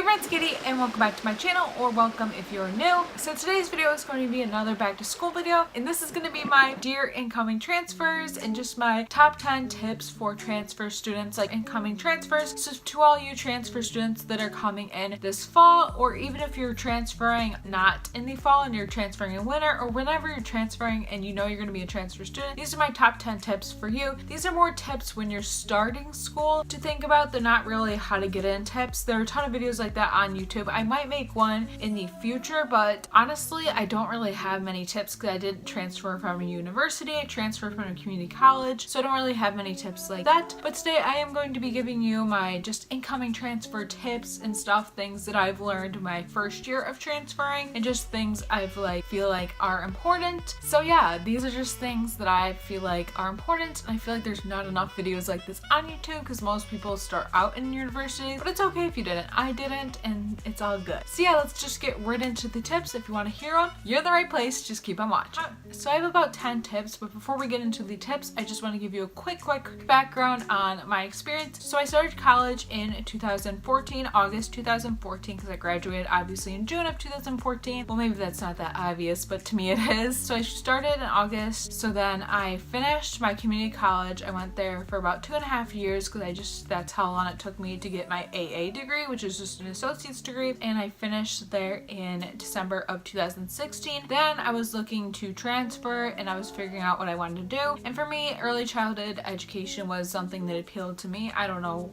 friends, Katie, and welcome back to my channel, or welcome if you're new. So today's video is going to be another back to school video, and this is going to be my dear incoming transfers and just my top 10 tips for transfer students, like incoming transfers. So to all you transfer students that are coming in this fall, or even if you're transferring not in the fall and you're transferring in winter, or whenever you're transferring and you know you're going to be a transfer student, these are my top 10 tips for you. These are more tips when you're starting school to think about. They're not really how to get in tips. There are a ton of videos like that on YouTube. I might make one in the future, but honestly, I don't really have many tips because I didn't transfer from a university. I transferred from a community college, so I don't really have many tips like that. But today I am going to be giving you my just incoming transfer tips and stuff, things that I've learned my first year of transferring, and just things I've feel like are important. So yeah, these are just things that I feel like are important. I feel like there's not enough videos like this on YouTube because most people start out in university, but it's okay if you didn't. I didn't, and it's all good. So yeah, let's just get right into the tips. If you want to hear them, you're in the right place. Just keep on watching. So I have about 10 tips, but before we get into the tips, I just want to give you a quick background on my experience. So I started college in 2014, August 2014, because I graduated obviously in June of 2014. Well, maybe that's not that obvious, but to me it is. So I started in August. So then I finished my community college. I went there for about 2.5 years because that's how long it took me to get my AA degree, which is just an associate's degree, and I finished there in December of 2016. Then I was looking to transfer and I was figuring out what I wanted to do. And for me, early childhood education was something that appealed to me. I don't know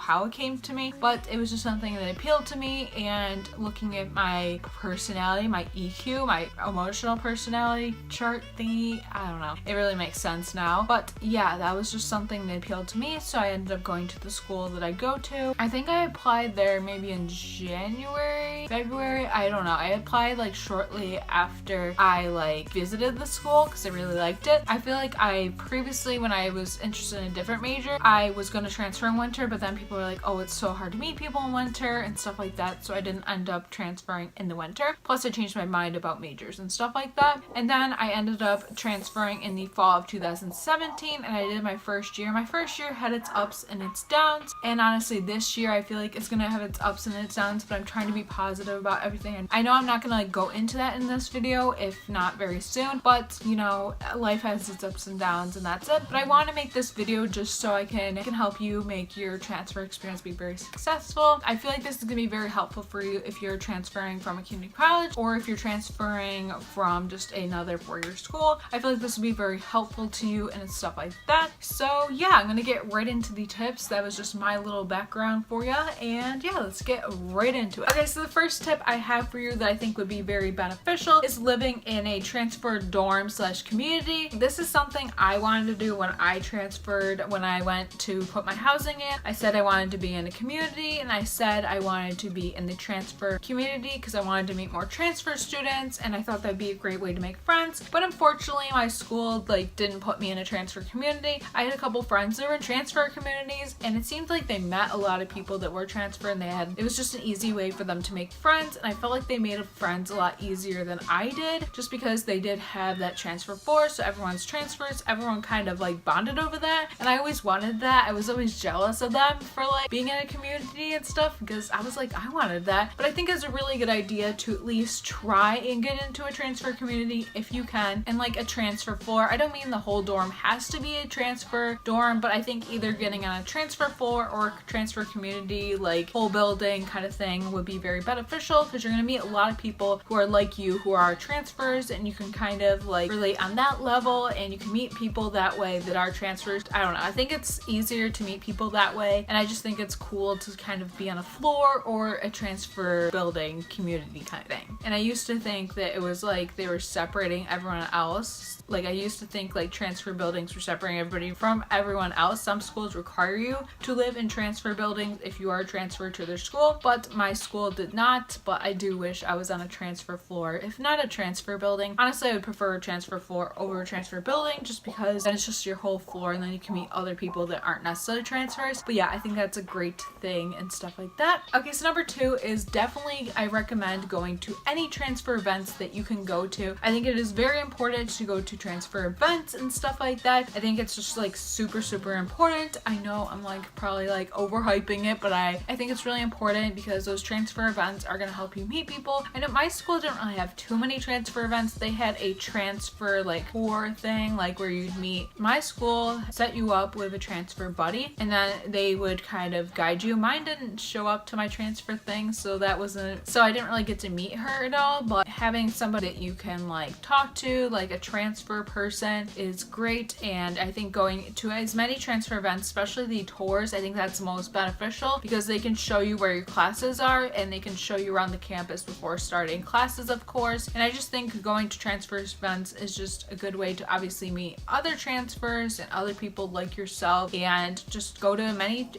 how it came to me, but it was just something that appealed to me. And looking at my personality, my EQ, my emotional personality chart thingy, I don't know. It really makes sense now. But yeah, that was just something that appealed to me. So I ended up going to the school that I go to. I think I applied there maybe in January, February, I don't know. I applied shortly after I visited the school because I really liked it. I feel like I previously, when I was interested in a different major, I was going to transfer in winter, but then people were like, oh, it's so hard to meet people in winter and stuff like that. So I didn't end up transferring in the winter. Plus I changed my mind about majors and stuff like that. And then I ended up transferring in the fall of 2017, and I did my first year. My first year had its ups and its downs, and honestly this year I feel like it's gonna have its ups and its downs, but I'm trying to be positive about everything. And I know I'm not gonna go into that in this video, if not very soon, but you know, life has its ups and downs, and that's it. But I want to make this video just so I can help you make your transfer experience be very successful. I feel like this is gonna be very helpful for you if you're transferring from a community college or if you're transferring from just another four-year school. I feel like this will be very helpful to you and stuff like that. So yeah, I'm gonna get right into the tips. That was just my little background for you, and yeah, let's get right into it. Okay, so the first tip I have for you that I think would be very beneficial is living in a transfer dorm / community. This is something I wanted to do when I transferred. When I went to put my housing in, I said I wanted to be in a community, and I said I wanted to be in the transfer community because I wanted to meet more transfer students, and I thought that'd be a great way to make friends. But unfortunately, my school didn't put me in a transfer community. I had a couple friends that were in transfer communities, and it seemed like they met a lot of people that were transfer, and it was just an easy way for them to make friends. And I felt like they made friends a lot easier than I did, just because they did have that transfer floor, so everyone's transfers, everyone kind of bonded over that. And I always wanted that. I was always jealous of them for being in a community and stuff, because I was I wanted that. But I think it's a really good idea to at least try and get into a transfer community if you can. And a transfer floor, I don't mean the whole dorm has to be a transfer dorm, but I think either getting on a transfer floor or a transfer community, whole building kind of thing, would be very beneficial, because you're going to meet a lot of people who are like you, who are transfers, and you can kind of relate on that level, and you can meet people that way that are transfers. I don't know, I think it's easier to meet people that way, and I just think it's cool to kind of be on a floor or a transfer building community kind of thing. And I used to think that it was they were separating everyone else. I used to think transfer buildings were separating everybody from everyone else. Some schools require you to live in transfer buildings if you are transferred to their school, but my school did not. But I do wish I was on a transfer floor, if not a transfer building. Honestly, I would prefer a transfer floor over a transfer building, just because then it's just your whole floor, and then you can meet other people that aren't necessarily transfers. But yeah, I think that's a great thing and stuff like that. Okay, so number 2 is definitely, I recommend going to any transfer events that you can go to. I think it is very important to go to transfer events and stuff like that. I think it's just super important. I know I'm probably overhyping it, but I think it's really important because those transfer events are going to help you meet people. I know my school didn't really have too many transfer events. They had a transfer like tour thing, like where you'd meet. My school set you up with a transfer buddy and then they would kind of guide you. Mine didn't show up to my transfer thing, so I didn't really get to meet her at all, but having somebody that you can like talk to, like a transfer person, is great. And I think going to as many transfer events, especially the tours, I think that's most beneficial because they can show you where your classes are and they can show you around the campus before starting classes, of course. And I just think going to transfer events is just a good way to obviously meet other transfers and other people like yourself, and just go to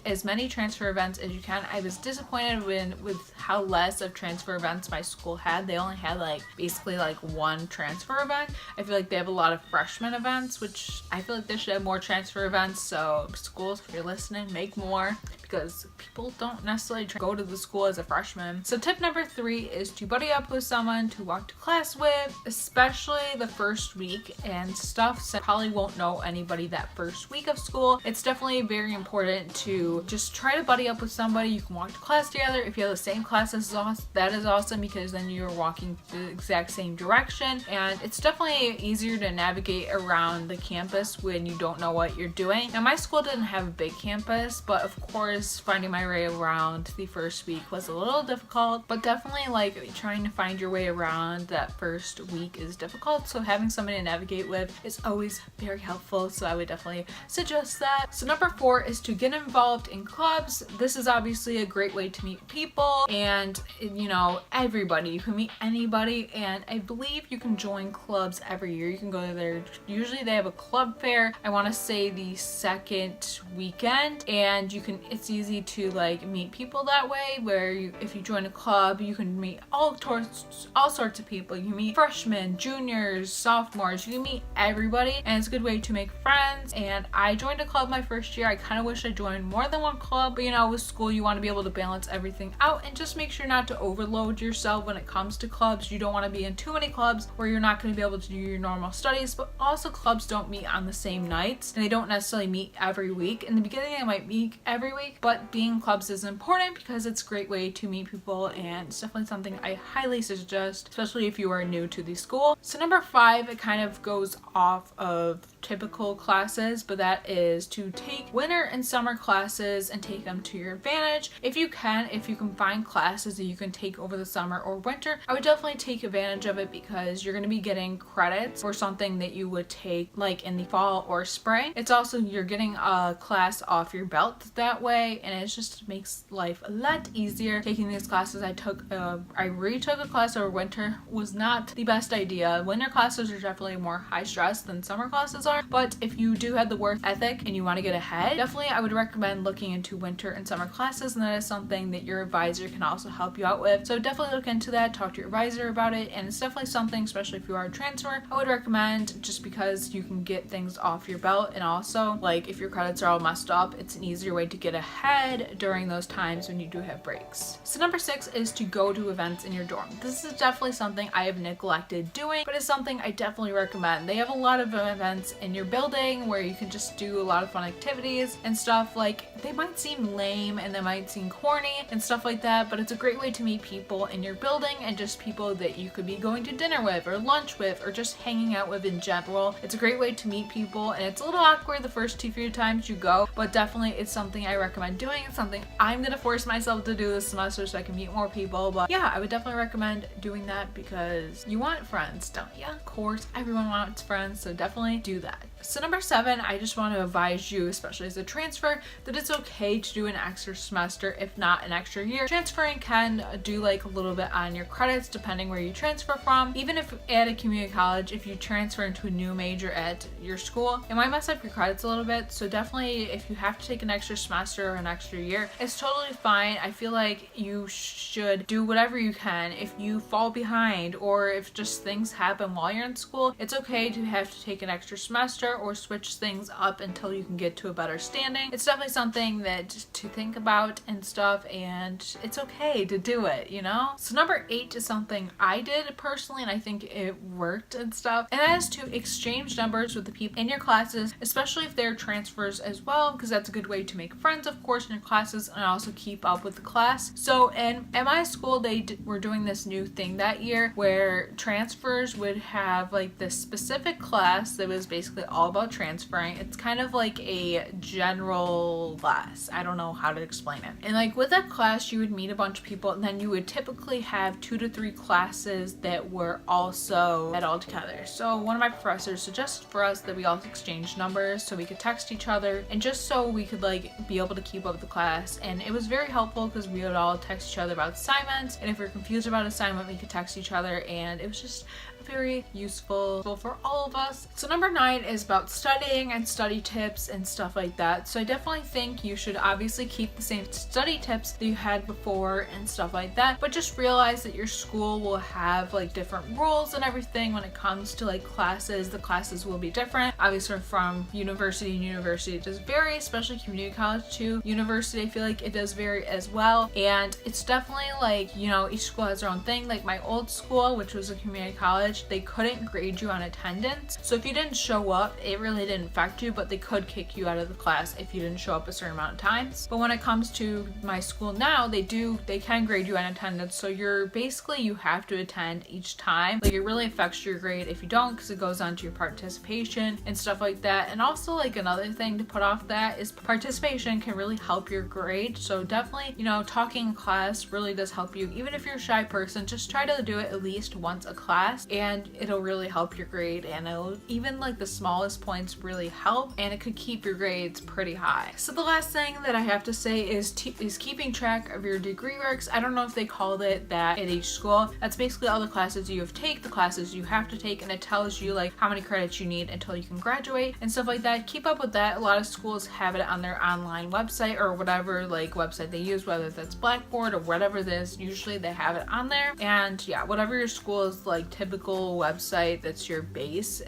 as many transfer events as you can. I was disappointed with how less of transfer events my school had. They only had like basically like one transfer event. I feel like they have a lot of freshman events, which I feel like they should have more transfer events. So schools, if you're listening, make more, because people don't necessarily go to the school as a freshman. So tip number 3 is to buddy up with someone to walk to class with, especially the first week and stuff. So probably won't know anybody that first week of school. It's definitely very important to just try to buddy up with somebody. You can walk to class together. If you have the same class as us, that is awesome, because then you're walking the exact same direction, and it's definitely easier to navigate around the campus when you don't know what you're doing. Now my school didn't have a big campus, but of course finding my way around the first week was a little difficult, but definitely like trying to find your way around that first week is difficult. So having somebody to navigate with is always very helpful. So I would definitely suggest that. So number 4 is to get involved in clubs. This is obviously a great way to meet people, and you know, everybody. You can meet anybody, and I believe you can join clubs every year. You can go there. Usually they have a club fair, I want to say the second weekend, and it's easy to like meet people that way, where if you join a club, you can meet all sorts of people. You can meet freshmen, juniors, sophomores, you can meet everybody, and it's a good way to make friends. And I joined a club my first year. I kind of wish I joined more than one club, but you know, with school you want to be able to balance everything out and just make sure not to overload yourself when it comes to clubs. You don't want to be in too many clubs where you're not going to be able to do your normal studies. But also clubs don't meet on the same nights, and they don't necessarily meet every week. In the beginning they might meet every week, but being in clubs is important because it's a great way to meet people, and it's definitely something I highly suggest, especially if you are new to the school. So number 5, it kind of goes off of typical classes, but that is to take winter and summer classes and take them to your advantage. If you can find classes that you can take over the summer or winter, I would definitely take advantage of it, because you're going to be getting credits for something that you would take like in the fall or spring. It's also, you're getting a class off your belt that way, and it just makes life a lot easier taking these classes. I retook a class over winter. Was not the best idea. Winter classes are definitely more high stress than summer classes are, but if you do have the work ethic and you want to get ahead, definitely I would recommend looking into winter and summer classes, and that is something that your advisor can also help you out with. So definitely look into that, talk to your advisor about it, and it's definitely something, especially if you are a transfer, I would recommend, just because you can get things off your belt, and also like if your credits are all messed up, it's an easier way to get ahead during those times when you do have breaks. So number 6 is to go to events in your dorm. This is definitely something I have neglected doing, but it's something I definitely recommend. They have a lot of events in your building where you can just do a lot of fun activities and stuff. Like, they might seem lame and they might seem corny and stuff like that, but it's a great way to meet people in your building, and just people that you could be going to dinner with or lunch with or just hanging out with in general. It's a great way to meet people, and it's a little awkward the first few times you go, but definitely it's something I recommend doing. It's something I'm gonna force myself to do this semester so I can meet more people. But yeah, I would definitely recommend doing that, because you want friends, don't you? Of course, everyone wants friends, so definitely do that. So number 7, I just want to advise you, especially as a transfer, that it's okay to do an extra semester, if not an extra year. Transferring can do like a little bit on your credits depending where you transfer from. Even if at a community college, if you transfer into a new major at your school, it might mess up your credits a little bit. So definitely, if you have to take an extra semester or an extra year, it's totally fine. I feel like you should do whatever you can. If you fall behind, or if just things happen while you're in school, it's okay to have to take an extra semester together or switch things up until you can get to a better standing. It's definitely something that just to think about and stuff, and it's okay to do it, you know? So number 8 is something I did personally, and I think it worked and stuff, and that is to exchange numbers with the people in your classes, especially if they're transfers as well, because that's a good way to make friends, of course, in your classes, and also keep up with the class. So at my school, they were doing this new thing that year where transfers would have like this specific class that was basically all about transferring. It's kind of like a general class. I don't know how to explain it. And like with that class, you would meet a bunch of people, and then you would typically have 2 to 3 classes that were also all together. So one of my professors suggested for us that we all exchange numbers so we could text each other, and just so we could like be able to keep up with the class. And it was very helpful because we would all text each other about assignments, and if we're confused about assignment, we could text each other, and it was just very useful for all of us. So number 9 is about studying and study tips and stuff like that. So I definitely think you should obviously keep the same study tips that you had before and stuff like that, but just realize that your school will have like different rules and everything when it comes to like classes. The classes will be different. Obviously from university to university it does vary, especially community college to university. I feel like it does vary as well, and it's definitely like, you know, each school has their own thing. Like my old school, which was a community college, they couldn't grade you on attendance. So if you didn't show up, it really didn't affect you, but they could kick you out of the class if you didn't show up a certain amount of times. But when it comes to my school now, they can grade you on attendance. So you have to attend each time. Like it really affects your grade if you don't, because it goes on to your participation and stuff like that. And also like another thing to put off that is participation can really help your grade. So definitely, you know, talking in class really does help you. Even if you're a shy person, just try to do it at least once a class, and it'll really help your grade, and it'll even like the smallest points really help, and it could keep your grades pretty high. So the last thing that I have to say is keeping track of your degree works. I don't know if they called it that at each school. That's basically all the classes you the classes you have to take, and it tells you like how many credits you need until you can graduate and stuff like that. Keep up with that. A lot of schools have it on their online website or whatever like website they use, whether that's Blackboard or whatever it is. Usually they have it on there, and yeah, whatever your school's like typical website that's your base,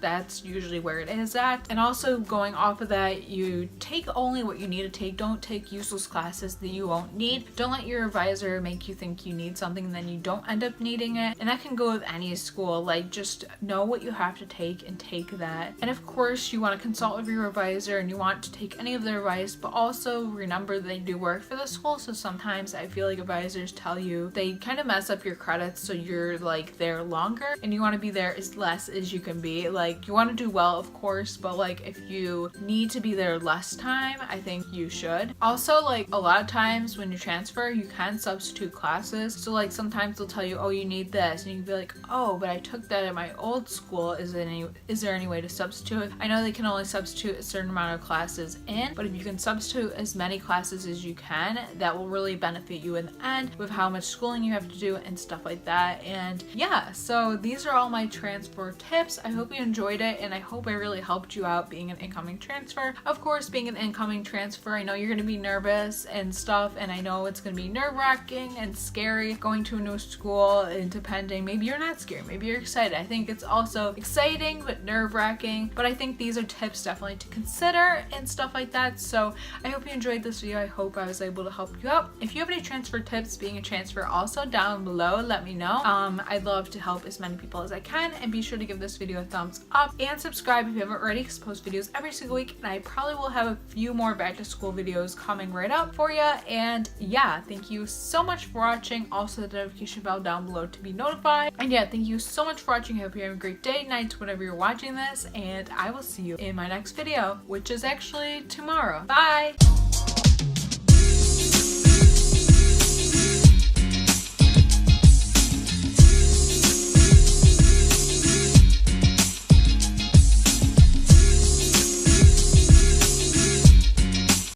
that's usually where it is at. And also going off of that, you take only what you need to take. Don't take useless classes that you won't need. Don't let your advisor make you think you need something and then you don't end up needing it. And that can go with any school. Like just know what you have to take and take that. And of course you want to consult with your advisor and you want to take any of their advice, but also remember they do work for the school. So sometimes I feel like advisors tell you they kind of mess up your credits, so you're like there longer, and you want to be there as less as you can be. Like you want to do well, of course, but like if you need to be there less time, I think you should. Also, like a lot of times when you transfer, you can substitute classes. So like sometimes they'll tell you, oh, you need this, and you can be like, oh, but I took that at my old school. Is there any way to substitute? I know they can only substitute a certain amount of classes in, but if you can substitute as many classes as you can, that will really benefit you in the end with how much schooling you have to do and stuff like that. And yeah, so these are all my transfer tips. I hope you enjoyed it, and I hope I really helped you out being an incoming transfer. Of course, being an incoming transfer, I know you're going to be nervous and stuff, and I know it's going to be nerve-wracking and scary going to a new school, and depending, maybe you're not scared, maybe you're excited. I think it's also exciting but nerve-wracking, but I think these are tips definitely to consider and stuff like that. So I hope you enjoyed this video. I hope I was able to help you out. If you have any transfer tips being a transfer, also down below, let me know. I'd love to help as many people as I can, and be sure to give this video a thumbs up and subscribe if you haven't already, because I post videos every single week, and I probably will have a few more back to school videos coming right up for you. And yeah, thank you so much for watching. Also the notification bell down below to be notified. And yeah, thank you so much for watching. I hope you have a great day, night, whenever you're watching this, and I will see you in my next video, which is actually tomorrow. Bye!